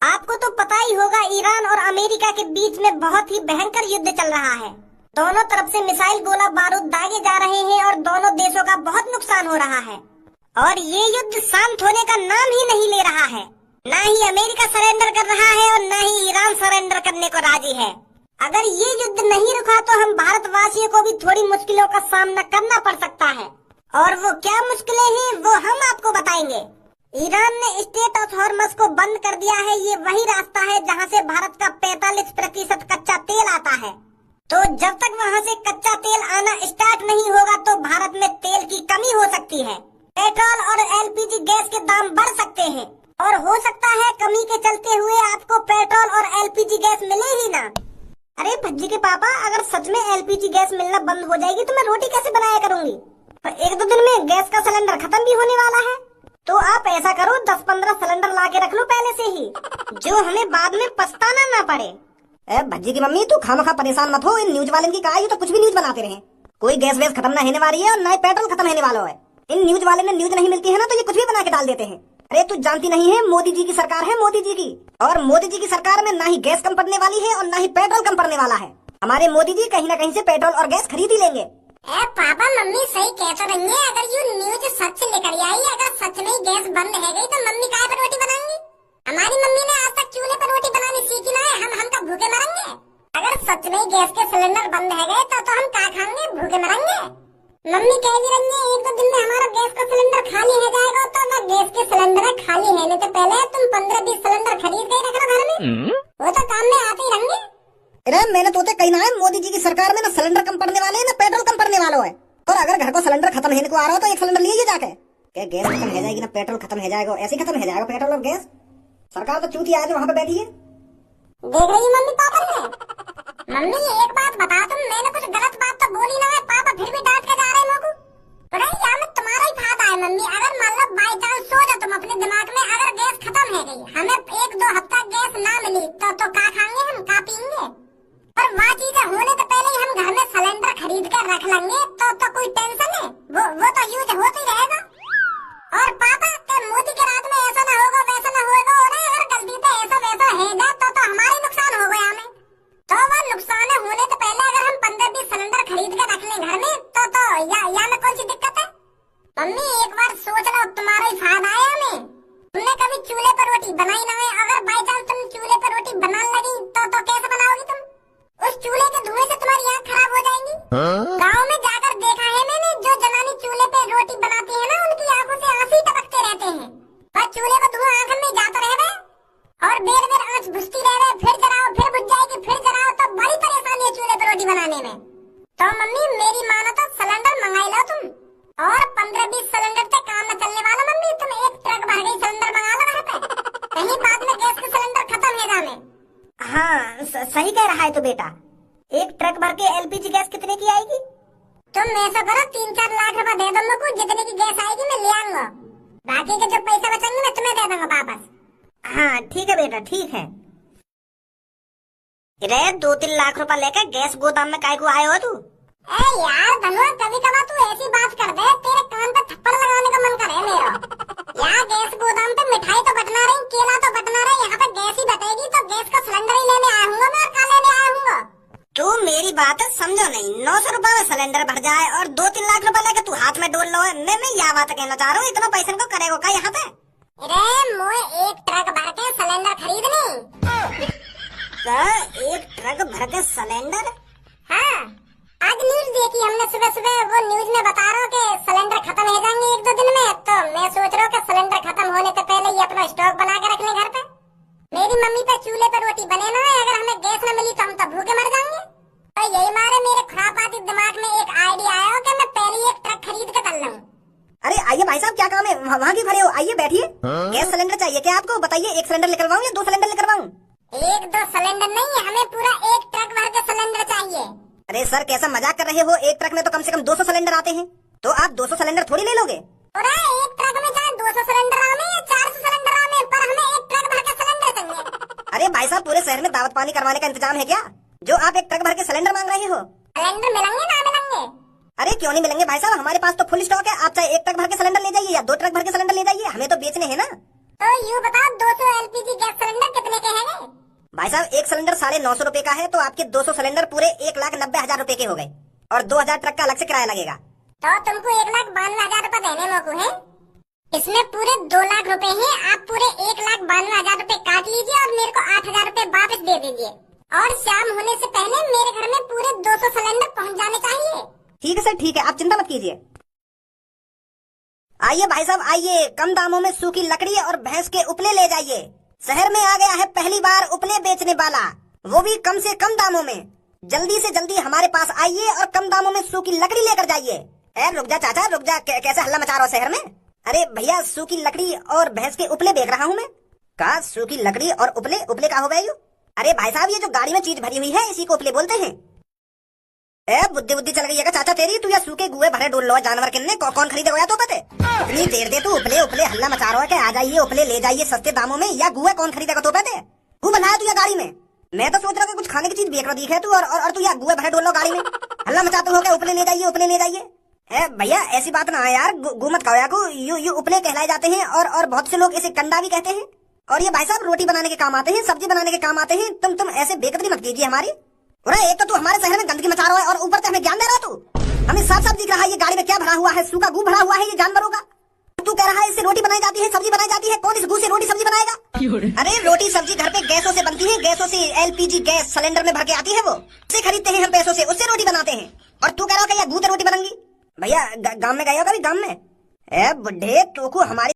आपको तो पता ही होगा, ईरान और अमेरिका के बीच में बहुत ही भयंकर युद्ध चल रहा है। दोनों तरफ से मिसाइल गोला बारूद दागे जा रहे हैं और दोनों देशों का बहुत नुकसान हो रहा है। और ये युद्ध शांत होने का नाम ही नहीं ले रहा है। न ही अमेरिका सरेंडर कर रहा है और न ही ईरान सरेंडर करने को राजी है। अगर ये युद्ध नहीं रुका तो हम भारतवासियों को भी थोड़ी मुश्किलों का सामना करना पड़ सकता है। और वो क्या मुश्किलें हैं वो हम आपको बताएंगे। ईरान ने स्टेट ऑफ हॉर्मस को बंद कर दिया है। ये वही रास्ता है जहां से भारत का 45% कच्चा तेल आता है। तो जब तक वहां से कच्चा तेल आना स्टार्ट नहीं होगा तो भारत में तेल की कमी हो सकती है। पेट्रोल और एलपीजी गैस के दाम बढ़ सकते हैं और हो सकता है कमी के चलते हुए आपको पेट्रोल और एलपीजी गैस मिले ही ना। अरे भज्जी के पापा, अगर सच में एलपीजी गैस मिलना बंद हो जाएगी तो मैं रोटी कैसे बनाया करूंगी? और 1-2 दिन में गैस का सिलेंडर खत्म भी होने वाला है। तो आप ऐसा करो, 10-15 सिलेंडर ला के रख लो पहले से ही, जो हमें बाद में पछताना ना पड़े। भज्जी की मम्मी, तू खामखा परेशान मत हो। इन न्यूज वाले की कहा तो कुछ भी न्यूज बनाते रहे। कोई गैस वैस खत्म न होने वाली है और न ही पेट्रोल खत्म होने वाला है। इन न्यूज वाले में न्यूज नहीं मिलती है ना तो ये कुछ भी बना के डाल देते हैं। अरे तू जानती नहीं है, मोदी जी की सरकार है, मोदी जी की। और मोदी जी की सरकार में ना ही गैस कम पड़ने वाली है और ना ही पेट्रोल कम पड़ने वाला है। हमारे मोदी जी कहीं न कहीं से पेट्रोल और गैस खरीद ही लेंगे। पापा मम्मी सही कह तो रही है। अगर ये न्यूज सच निकल आई, अगर सच में गैस बंद है गई तो मम्मी काय पर रोटी बनाएंगी? हमारी मम्मी ने आज तक चूल्हे पर रोटी बनानी सीखी ना है। हम का भूखे मरेंगे। अगर सच में गैस के सिलेंडर बंद है गए तो हम क्या खाएंगे? भूखे मरेंगे। मम्मी कह भी रही है 1-2 दिन में हमारा गैस का सिलेंडर खाली हो जाएगा। तो ना गैस के सिलेंडर खाली होने से पहले तुम 15-20 सिलेंडर खरीद के रख लो घर में। वो तो काम में आते ही रहेंगे। अरे मैंने तो कही ना है, मोदी जी की सरकार में ना सिलेंडर कम पड़ने वाले है ना पेट्रोल कम पड़ने वाला है। और अगर घर को सिलेंडर खत्म होने को आ रहा हो तो एक सिलेंडर लीजिए जाके। क्या गैस खत्म हो जाएगी ना पेट्रोल खत्म हो जाएगा? ऐसे ही खत्म हो जाएगा पेट्रोल और गैस। सरकार तो चूती आज वहाँ पे बैठी है। देख रही मम्मी पापा ने। मम्मी एक बात बता, तुम मैंने कुछ गलत बात तो बोली ना है? पापा फिर भी डांट के जा रहे लोगों को। यहाँ में तुम्हारा ही फायदा है मम्मी। अगर मान लो बाई चांस सोचो तुम अपने दिमाग में, अगर गैस खत्म हो गई, हमें 1-2 हफ्ता गैस ना मिली तो क्या खाएंगे हम? क्या पीएंगे? और वहाँ चीजें होने तो पहले ही हम घर में सिलेंडर खरीद कर रख लेंगे तो कोई टेंशन है? वो तो यूज होता ही रहेगा। और पापा के मोदी के रात में ऐसा ना होगा वैसा ना होगा। और अगर गलती से ऐसा वैसा है तो हमारा नुकसान हो गया हमें। तो वो नुकसान होने तो पहले अगर हम 15-20 सिलेंडर खरीद कर रख लें घर में तो या में कौन सी दिक्कत है? मम्मी एक बार सोच लो, तुम्हारा ही फायदा है हमें। तुमने कभी चूल्हे पर रोटी बनाई ना है? अगर बाई चांस तुम चूल्हे पर रोटी बनाने लगी तो कैसे बनाओगी तुम? उस चूल्हे के धुएं से तुम्हारी आँख खराब हो जाएंगी। गाँव में जाकर देखा है मैंने, जो जनानी चूल्हे पे रोटी बनाती है ना, उनकी आंखों से आंसू टपकते रहते हैं। और चूल्हे का धुआं आँख में जाता रहे और बेर आँच बुझती रहे, फिर जलाओ फिर बुझ जाएगी, फिर जलाओ, तो बड़ी परेशानी है चूल्हे पे रोटी बनाने में। तो मम्मी मेरी मानो तो सिलेंडर मंगाई लो तुम। और 15-20 सिलेंडर से काम न चलने वाला मम्मी। तुम एक ट्रक भर गई सिलेंडर मंगा लो घर पे, कहीं बाद में गैस के सिलेंडर खत्म है जाने। हाँ सही कह रहा है तो बेटा। एक ट्रक भर के एलपीजी गैस कितने की आएगी? तुम ऐसा करो, 3-4 लाख रुपए दे दो मुझको। जितने की गैस आएगी मैं ले आऊंगा। बाकी के जो पैसा बचेंगे मैं तुम्हें दे दूंगा वापस। हाँ ठीक है बेटा, ठीक है। रे 2-3 लाख रुपए लेकर गैस गोदाम में काय को आए हो तू? ए यार धनुआ, कभी कभार तू ऐसी बात कर दे, तेरे कान पे थप्पड़ लगाने का मन करे मेरा। यहाँ गैस गोदाम पे मिठाई तो बटना रही, केला तो बटना रही, यहाँ पे गैस ही बटेगी तो गैस का सिलेंडर ही लेने आया हूँ मैं। और क्या लेने आया हूँ? तू मेरी बात समझो नहीं। 900 रुपए में सिलेंडर भर जाए और 2-3 लाख रुपए लेकर तू हाथ में डोल लो है। मैं यह बात कहना चाह रहा हूँ, इतना पैसा को करेगा क्या यहाँ पे? अरे मोए एक ट्रक भर के सिलेंडर खरीदनी। एक ट्रक भर के सिलेंडर? हाँ, आज न्यूज देखी हमने सुबह सुबह। वो न्यूज में बता रहा हूँ कि सिलेंडर खत्म हो जाएंगे 1-2 दिन में। तो मैं सोच रहा हूँ कि सिलेंडर खत्म होने से पहले ही अपना स्टॉक बना के रख लें घर पे। मेरी मम्मी पे चूल्हे पर रोटी बने ना है, अगर हमें गैस न मिली तो हम तो भूखे मर जाएंगे। तो यही मारे मेरे खुरापाती दिमाग में एक आइडिया आया कि मैं पहले एक ट्रक खरीद के कर लूं। अरे आइए भाई साहब, क्या काम है? वहाँ क्यों खड़े हो? आइए बैठिए। गैस सिलेंडर चाहिए क्या आपको? बताइए, 1 सिलेंडर निकलवाऊं या 2 सिलेंडर निकलवाऊं? 1-2 सिलेंडर नहीं, हमें पूरा एक ट्रक भर के सिलेंडर चाहिए। अरे सर कैसा मजाक कर रहे हो? एक ट्रक में तो कम से कम 200 सिलेंडर आते हैं। तो आप 200 सिलेंडर थोड़ी ले लोगे? अरे एक ट्रक में चाहे 200 सिलेंडर आवे या 400 सिलेंडर आवे, पर हमें एक ट्रक भर के सिलेंडर चाहिए। अरे भाई साहब, पूरे शहर में दावत पानी करवाने का इंतजाम है क्या, जो आप एक ट्रक भर के सिलेंडर मांग रहे हो? सिलेंडर मिलेंगे ना मिलेंगे? अरे क्यों नहीं मिलेंगे भाई साहब, हमारे पास तो फुल स्टॉक है। आप चाहे 1 ट्रक भर के सिलेंडर ले जाइए या 2 ट्रक भर के सिलेंडर ले जाइए, हमें तो बेचने हैं ना। तो यूँ बताओ 200 एलपीजी गैस सिलेंडर कितने भाई साहब एक सिलेंडर 950 रुपए का है, तो आपके 200 सिलेंडर पूरे 1,90,000 रुपए के हो गए, और 2,000 ट्रक का अलग से किराया लगेगा। तो तुमको 1,92,000 रुपए देने मोकू है। इसमें पूरे 2 लाख रुपए हैं, आप पूरे 1,92,000 रुपए काट लीजिए और मेरे को 8,000 रुपए वापस दे दीजिए, और शाम होने से पहले मेरे घर में पूरे 200 सिलेंडर पहुंच जाने चाहिए। ठीक है सर, ठीक है, आप चिंता मत कीजिए। आइए भाई साहब आइए, कम दामों में सूखी लकड़ी और भैंस के उपले ले जाइए। शहर में आ गया है पहली बार उपले बेचने वाला, वो भी कम से कम दामों में। जल्दी से जल्दी हमारे पास आइए और कम दामों में सूखी लकड़ी लेकर जाइए। रुक जा चाचा रुक जा, कैसे हल्ला मचा रहा हो शहर में? अरे भैया सूखी लकड़ी और भैंस के उपले बेच रहा हूँ मैं। कहा सूखी लकड़ी और उपले? उपले का हो गए यू? अरे भाई साहब ये जो गाड़ी में चीज भरी हुई है इसी को उपले बोलते हैं। बुद्धि बुद्धि चल गई है चाचा तेरी, तू या सूखे गुए भरे डोल लो जानवर किन्ने कौन खरीदेगा या तो पते? इतनी देर दे तू उपले उपले हल्ला मचा रहा है कि आ जाइए उपले ले जाइए सस्ते दामों में, या गुए कौन खरीदेगा तो पते? तू बनाया तू या गाड़ी में? मैं तो सोच रहा हूँ कुछ खाने की चीज बेच रहा दिखे तू, और तू या गुए भरे डोल लो गाड़ी में, हल्ला मचाते हो क्या उपले ले जाइए उपले ले जाइए। भैया ऐसी बात ना है यार, गु मत कहो यार, यू उपले कहलाए जाते हैं, और बहुत से लोग इसे कंडा भी कहते हैं, और ये भाई साहब रोटी बनाने के काम आते हैं, सब्जी बनाने के काम आते हैं। तुम ऐसे बेकदरी मत कीजिए हमारी। एक तो तू हमारे शहर में गंदगी मचा रहा है और ऊपर से हमें ज्ञान दे रहा है तू। हमें साफ साफ दिख रहा है ये गाड़ी में क्या भरा हुआ है, सूखा गू भरा हुआ है ये जानवरों का। तू कह रहा है इससे रोटी बनाई जाती है, सब्जी बनाई जाती है, कौन इस गू से रोटी सब्जी बनाएगा? अरे रोटी सब्जी घर पे गैसों से बनती है, गैसों से LPG गैस सिलेंडर में भर के आती है, वो उससे खरीदते हैं हम पैसों से, उससे रोटी बनाते हैं। और तू कह रहा है गू से रोटी बनेंगी? भैया गाँव में गए हो कभी? गाँव में बुढ़े तो हमारी